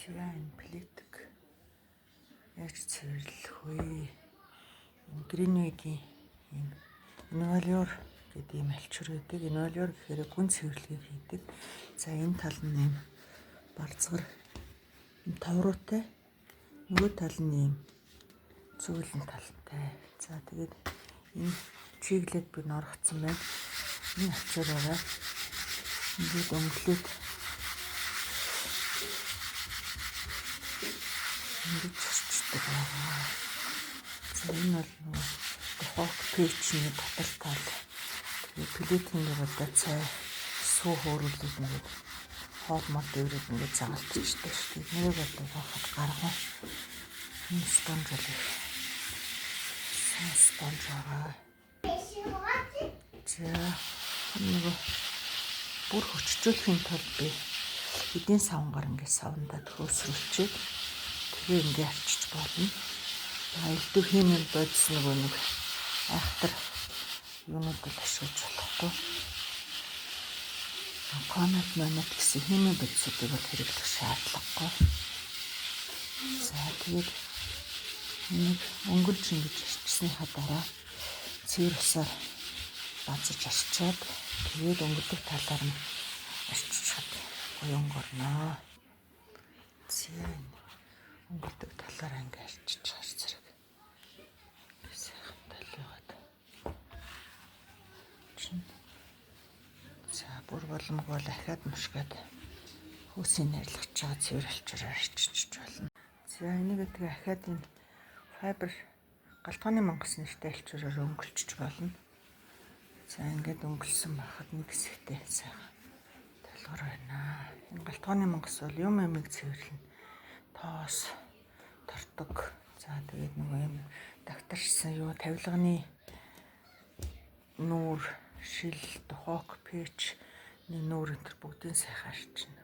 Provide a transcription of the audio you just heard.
Цэвэн плитик яаж цэвэрлэх вэ? Гринвигийн ийм инвалиор гэдэг ийм альчуур байдаг. Инвалиор гэхээр гүн цэвэрлэгийг хийдэг. За энэ тал нь ийм барцгар тавруутай. Нөгөө тал нь ийм зөөлөн талтай. За тэгээд энэ чиглээд би норгоцсон байна. Энэ альчуураараа ингээд өнгөлөөд ингэж чирчдэг байгаа. За энэ бол нөгөө дохок печний дотор тал. Тэгээд плитийн дээрээ цай сүү хөөрүүлээд ингээд хоол мод дэврээд ингээд загалдчихдаг шүү дээ. Нэрийг бол яахад гаргав. Энэ спонж бол их сайн спонж байгаа. За нөгөө бүр хөчжүүлэхийн тулд би эдийн савнгаар ингээд савндаад хөөсрүүлчихэд тэгээ ингээд арчиж болно. Элдв химийн бодис нөгөө нэг айхтар юунуудад ашиглаж болохгүй. Конат манат гэсэн химийн бодисуудыг бол хэрэглэх шаардлагагүй. За тэгээд нэг өнгөлж ингэж арчсныхаа дараа цэвэр усаар базаж арчаад тэгээд өнгөлөг талаар нь арччихад буян горноо. Зээ өнгөлөг талаараа ингэ арчиж хар зэрэг. Сайхан талигаад. За бүр боломгүй ахаад мушгаад хөөсийг нэрлэж чаа цэвэр альчаараар арчиж болно. За энийг тэгээ ахаад энэ файбер галтгооны мангас нэртэй альчаараар өнгөлчих болно. За ингээд өнгөлсөн байхад нэг хэсэгтээ сайхан талгар байна. Энэ галтгооны мангас бол юм ямиг цэвэрлэнэ. Тоос, тортог. За тэгээд нөгөө юм дагтарсан юу тавилганы нүүр, шил, дохок, печ нүүр энэ төр бүгдийн сайхан арчна.